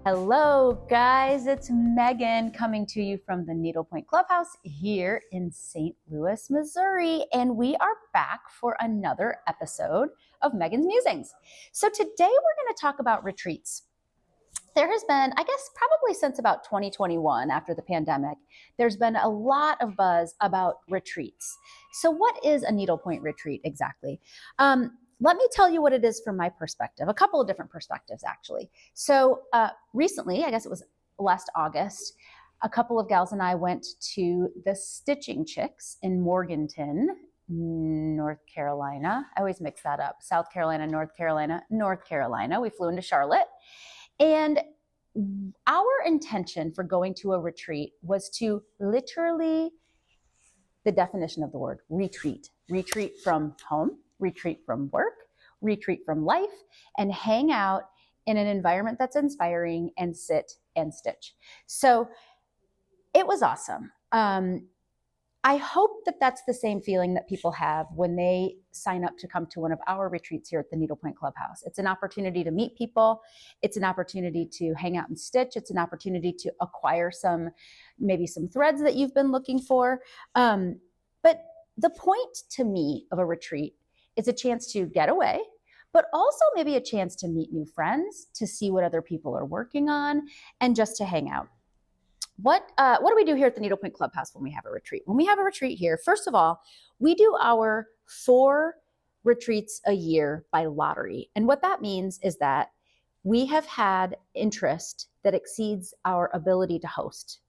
Hello, guys. It's Megan coming to you from the Needlepoint Clubhouse here in St. Louis, Missouri. And we are back for another episode of Megan's Musings. So today we're going to talk about retreats. There has been, I guess, probably since about 2021, after the pandemic, there's been a lot of buzz about retreats. So what is a Needlepoint retreat exactly? Let me tell you what it is from my perspective, a couple of different perspectives, actually. So recently, I guess it was last August, a couple of gals and I went to the Stitching Chicks in Morganton, North Carolina. I always mix that up. South Carolina, North Carolina, North Carolina. We flew into Charlotte. And our intention for going to a retreat was to literally, the definition of the word, retreat from home, retreat from work, retreat from life, and hang out in an environment that's inspiring and sit and stitch. So it was awesome. I hope that that's the same feeling that people have when they sign up to come to one of our retreats here at the Needlepoint Clubhouse. It's an opportunity to meet people. It's an opportunity to hang out and stitch. It's an opportunity to acquire maybe some threads that you've been looking for. But the point to me of a retreat is a chance to get away, but also maybe a chance to meet new friends, to see what other people are working on, and just to hang out. What do we do here at the Needlepoint Clubhouse when we have a retreat? When we have a retreat here, first of all, we do our 4 retreats a year by lottery. And what that means is that we have had interest that exceeds our ability to host.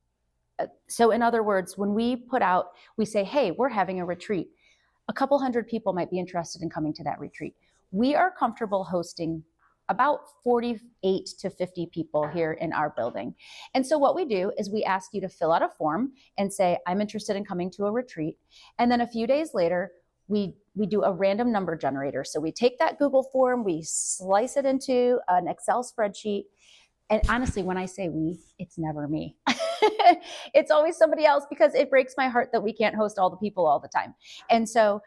So in other words, when we say, hey, we're having a retreat, a couple hundred people might be interested in coming to that retreat. We are comfortable hosting about 48 to 50 people here in our building. And so what we do is we ask you to fill out a form and say, I'm interested in coming to a retreat. And then a few days later, we do a random number generator. So we take that Google form, we slice it into an Excel spreadsheet. And honestly, when I say we, it's never me. It's always somebody else, because it breaks my heart that we can't host all the people all the time. And so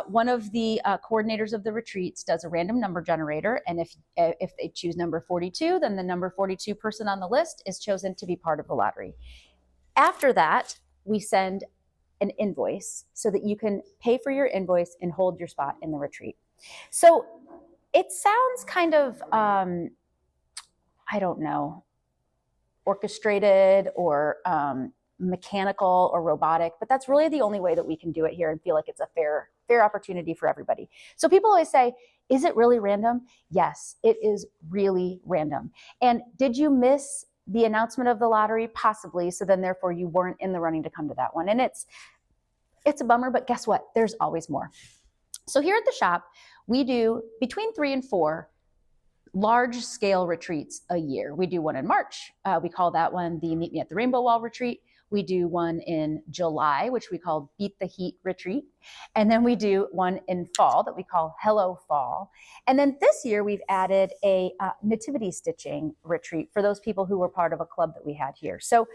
one of the coordinators of the retreats does a random number generator. And if they choose number 42, then the number 42 person on the list is chosen to be part of the lottery. After that, we send an invoice so that you can pay for your invoice and hold your spot in the retreat. So it sounds kind of, I don't know, orchestrated or mechanical or robotic, but that's really the only way that we can do it here and feel like it's a fair opportunity for everybody. So people always say, is it really random? Yes, it is really random. And did you miss the announcement of the lottery? Possibly. So then therefore you weren't in the running to come to that one. And it's a bummer, but guess what? There's always more. So here at the shop, we do between 3 and 4 large-scale retreats a year. We do one in March. We call that one the Meet Me at the Rainbow Wall retreat. We do one in July, which we call Beat the Heat retreat. And then we do one in fall that we call Hello Fall. And then this year we've added a nativity stitching retreat for those people who were part of a club that we had here. So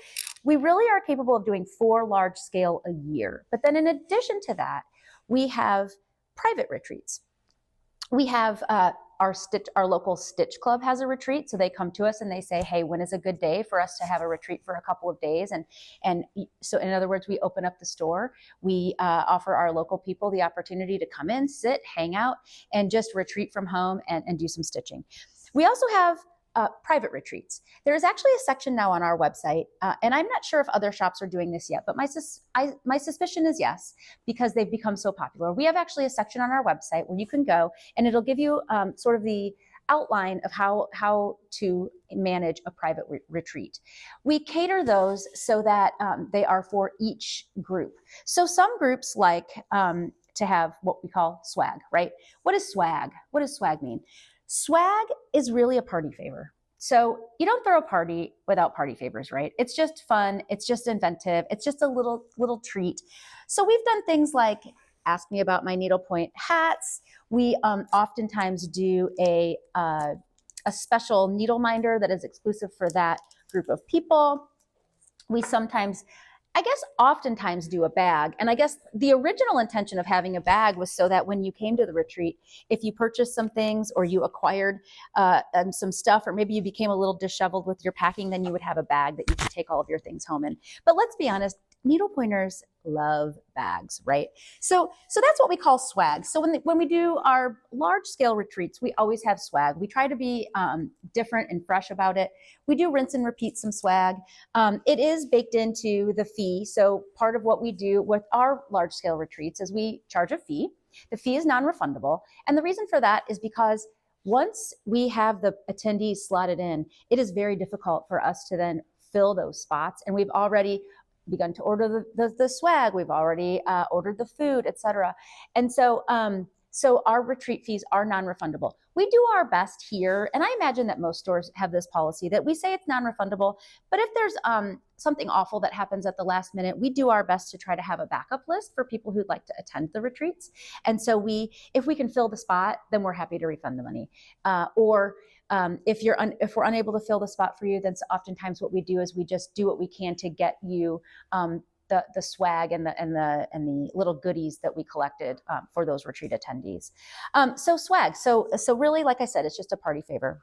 we really are capable of doing 4 large scale a year. But then in addition to that, we have private retreats. We have our local Stitch Club has a retreat. So they come to us and they say, hey, when is a good day for us to have a retreat for a couple of days? And so in other words, we open up the store. We offer our local people the opportunity to come in, sit, hang out, and just retreat from home and do some stitching. We also have private retreats. There is actually a section now on our website, and I'm not sure if other shops are doing this yet, but my suspicion is yes, because they've become so popular. We have actually a section on our website where you can go, and it'll give you sort of the outline of how to manage a private retreat. We cater those so that they are for each group. So some groups like to have what we call swag, right? What is swag? What does swag mean? Swag is really a party favor. So you don't throw a party without party favors, right? It's just fun. It's just inventive. It's just a little treat. So we've done things like ask me about my needlepoint hats. We oftentimes do a special needle minder that is exclusive for that group of people. We sometimes I guess oftentimes do a bag. And I guess the original intention of having a bag was so that when you came to the retreat, if you purchased some things or you acquired some stuff, or maybe you became a little disheveled with your packing, then you would have a bag that you could take all of your things home in. But let's be honest, needlepointers love bags, right? So that's what we call swag. So when we do our large scale retreats, we always have swag. We try to be different and fresh about it. We do rinse and repeat some swag. It is baked into the fee. So part of what we do with our large scale retreats is we charge a fee. The fee is non-refundable. And the reason for that is because once we have the attendees slotted in, it is very difficult for us to then fill those spots. And we've already begun to order the swag. We've already ordered the food, etc. And so our retreat fees are non-refundable. We do our best here, and I imagine that most stores have this policy that we say it's non-refundable, but if there's something awful that happens at the last minute, we do our best to try to have a backup list for people who'd like to attend the retreats. And so if we can fill the spot, then we're happy to refund the money. If we're unable to fill the spot for you, then oftentimes what we do is we just do what we can to get you the swag and the little goodies that we collected for those retreat attendees. So swag. So really, like I said, it's just a party favor.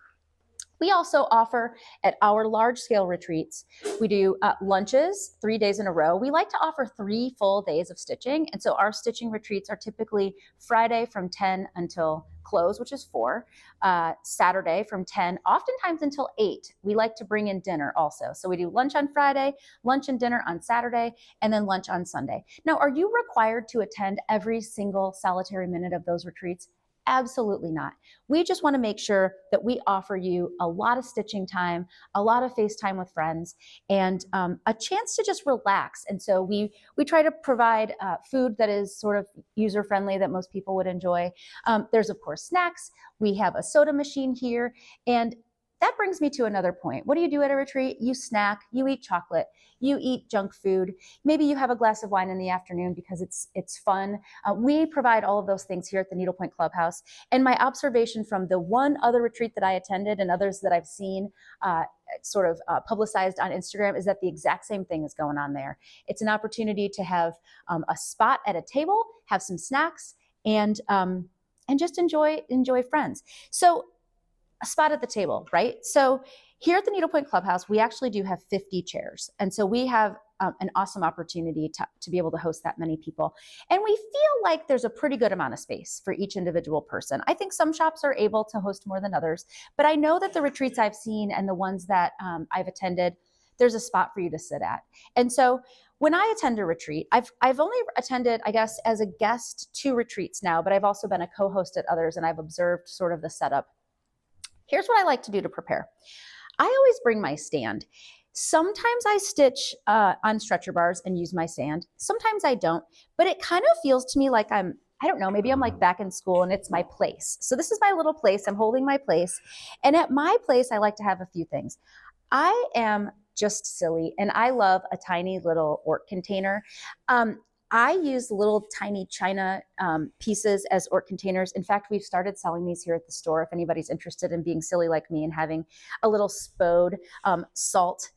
We also offer at our large scale retreats, we do lunches 3 days in a row. We like to offer 3 full days of stitching. And so our stitching retreats are typically Friday from 10 until close, which is 4, Saturday from 10, oftentimes until 8. We like to bring in dinner also. So we do lunch on Friday, lunch and dinner on Saturday, and then lunch on Sunday. Now, are you required to attend every single solitary minute of those retreats? Absolutely not. We just want to make sure that we offer you a lot of stitching time, a lot of face time with friends, and a chance to just relax. And so we try to provide food that is sort of user-friendly that most people would enjoy. There's, of course, snacks. We have a soda machine here. And that brings me to another point. What do you do at a retreat? You snack, you eat chocolate, you eat junk food. Maybe you have a glass of wine in the afternoon because it's fun. We provide all of those things here at the Needlepoint Clubhouse. And my observation from the one other retreat that I attended and others that I've seen publicized on Instagram is that the exact same thing is going on there. It's an opportunity to have a spot at a table, have some snacks, and just enjoy friends. So a spot at the table, right? So here at the Needlepoint Clubhouse, we actually do have 50 chairs. And so we have an awesome opportunity to be able to host that many people. And we feel like there's a pretty good amount of space for each individual person. I think some shops are able to host more than others, but I know that the retreats I've seen and the ones that I've attended, there's a spot for you to sit at. And so when I attend a retreat, I've only attended, I guess, as a guest 2 retreats now, but I've also been a co-host at others, and I've observed sort of the setup. Here's what I like to do to prepare. I always bring my stand. Sometimes I stitch on stretcher bars and use my stand. Sometimes I don't, but it kind of feels to me like I don't know, maybe I'm like back in school and it's my place. So this is my little place. I'm holding my place. And at my place, I like to have a few things. I am just silly and I love a tiny little Ork container. I use little tiny China pieces as Ork containers. In fact, we've started selling these here at the store if anybody's interested in being silly like me and having a little spode salt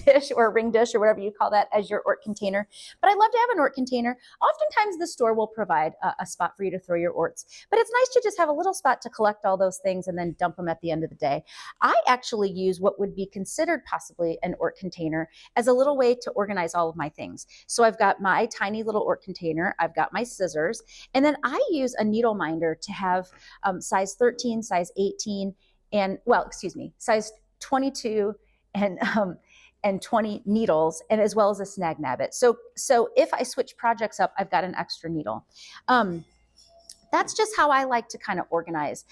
dish or a ring dish or whatever you call that as your Ork container. But I love to have an Ork container. Oftentimes the store will provide a spot for you to throw your Orts, but it's nice to just have a little spot to collect all those things and then dump them at the end of the day. I actually use what would be considered possibly an Ork container as a little way to organize all of my things. So I've got my tiny little Ork container, I've got my scissors, and then I use a needle minder to have size 13, size 18, and size 22 and 20 needles, and as well as a snag nabbit. So if I switch projects up, I've got an extra needle. That's just how I like to kind of organize.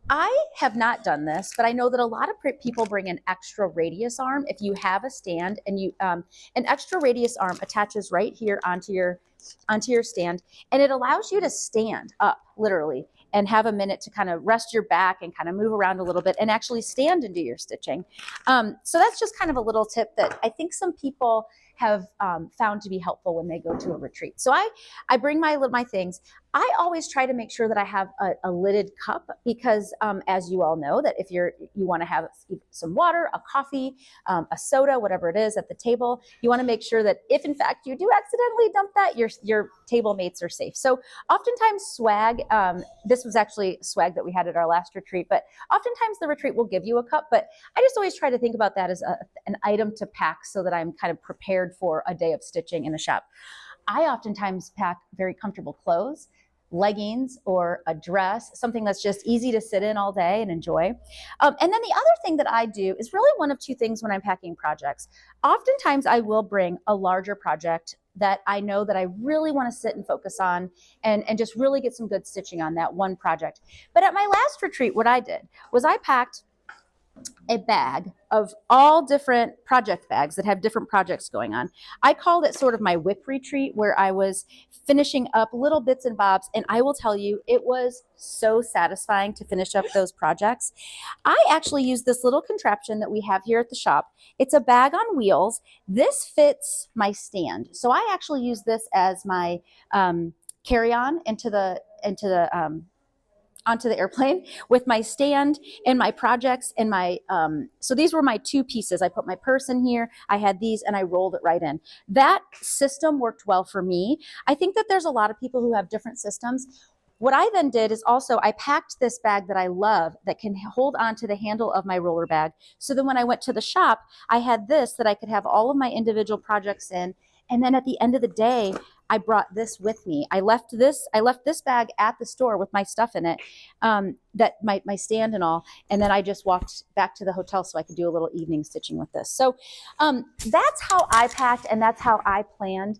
I have not done this, but I know that a lot of people bring an extra radius arm. If you have a stand and you an extra radius arm attaches right here onto your stand, and it allows you to stand up literally and have a minute to kind of rest your back and kind of move around a little bit and actually stand and do your stitching. So that's just kind of a little tip that I think some people have found to be helpful when they go to a retreat. So I bring my things. I always try to make sure that I have a lidded cup because, as you all know, that if you want to have some water, a coffee, a soda, whatever it is at the table, you want to make sure that if in fact you do accidentally dump that, your table mates are safe. So oftentimes swag, this was actually swag that we had at our last retreat, but oftentimes the retreat will give you a cup, but I just always try to think about that as an item to pack so that I'm kind of prepared for a day of stitching in the shop. I oftentimes pack very comfortable clothes, leggings or a dress, something that's just easy to sit in all day and enjoy. And then the other thing that I do is really one of two things when I'm packing projects. Oftentimes I will bring a larger project that I know that I really want to sit and focus on and just really get some good stitching on that one project. But at my last retreat, what I did was I packed a bag of all different project bags that have different projects going on. I called it sort of my WIP retreat, where I was finishing up little bits and bobs. And I will tell you, it was so satisfying to finish up those projects. I actually used this little contraption that we have here at the shop. It's a bag on wheels. This fits my stand. So I actually use this as my carry-on onto the airplane with my stand and my projects and my, so these were my two pieces. I put my purse in here, I had these, and I rolled it right in. That system worked well for me. I think that there's a lot of people who have different systems. What I then did is also I packed this bag that I love that can hold on to the handle of my roller bag. So then when I went to the shop, I had this that I could have all of my individual projects in. And then at the end of the day, I brought this with me. I left this bag at the store with my stuff in it, that my stand and all. And then I just walked back to the hotel so I could do a little evening stitching with this. So that's how I packed and that's how I planned.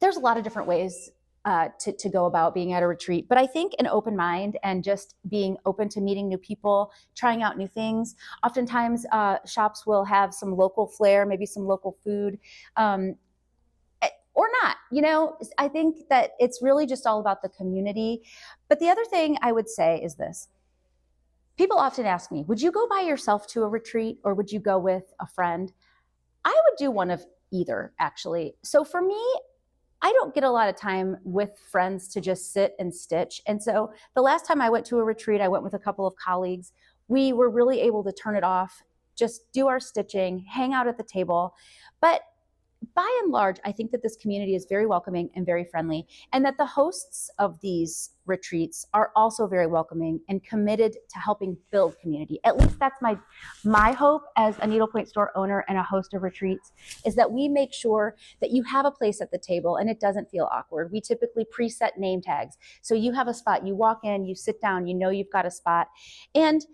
There's a lot of different ways to go about being at a retreat. But I think an open mind and just being open to meeting new people, trying out new things. Oftentimes shops will have some local flair, maybe some local food, or not. You know, I think that it's really just all about the community. But the other thing I would say is this. People often ask me, would you go by yourself to a retreat or would you go with a friend? I would do one of either, actually. So for me, I don't get a lot of time with friends to just sit and stitch. And so the last time I went to a retreat, I went with a couple of colleagues. We were really able to turn it off, just do our stitching, hang out at the table. But by and large, I think that this community is very welcoming and very friendly, and that the hosts of these retreats are also very welcoming and committed to helping build community. At least that's my hope as a Needlepoint store owner and a host of retreats, is that we make sure that you have a place at the table and it doesn't feel awkward. We typically preset name tags. So you have a spot, you walk in, you sit down, you know you've got a spot. And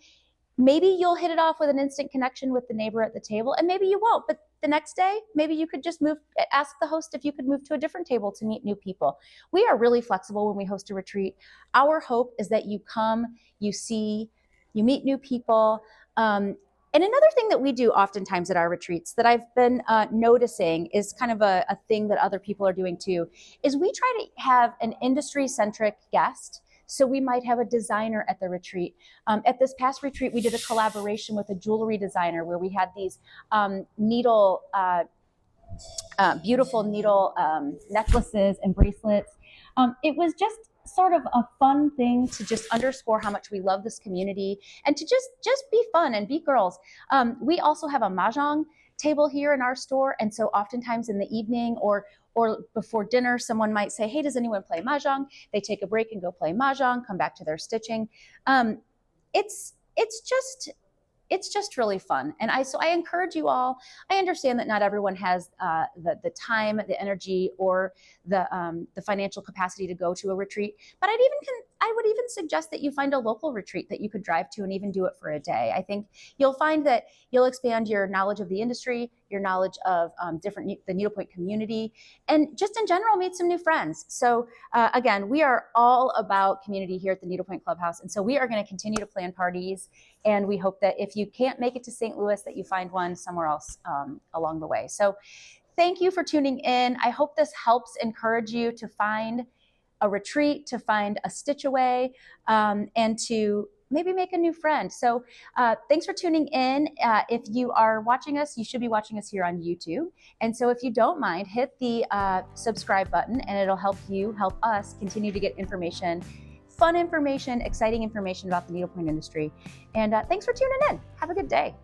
maybe you'll hit it off with an instant connection with the neighbor at the table, and maybe you won't. But the next day, maybe you could just ask the host if you could move to a different table to meet new people. We are really flexible when we host a retreat. Our hope is that you come, you see, you meet new people. And another thing that we do oftentimes at our retreats that I've been noticing is kind of a thing that other people are doing too, is we try to have an industry-centric guest. So we might have a designer at the retreat. At this past retreat, we did a collaboration with a jewelry designer where we had these beautiful needle necklaces and bracelets. It was just sort of a fun thing to just underscore how much we love this community and to just be fun and be girls. We also have a mahjong table here in our store, and so oftentimes in the evening or before dinner, someone might say, hey, does anyone play mahjong? They take a break and go play mahjong, come back to their stitching. It's just really fun. And I encourage you all. I understand that not everyone has the time, the energy, or the financial capacity to go to a retreat. But I would even suggest that you find a local retreat that you could drive to and even do it for a day. I think you'll find that you'll expand your knowledge of the industry, your knowledge of the Needlepoint community, and just in general, meet some new friends. So again, we are all about community here at the Needlepoint Clubhouse. And so we are going to continue to plan parties. And we hope that if you can't make it to St. Louis, that you find one somewhere else along the way. So thank you for tuning in. I hope this helps encourage you to find a retreat, to find a stitch away, and to maybe make a new friend. So thanks for tuning in. If you are watching us, you should be watching us here on YouTube. And so if you don't mind, hit the subscribe button, and it'll help us continue to get information, fun information, exciting information about the needlepoint industry. And thanks for tuning in. Have a good day.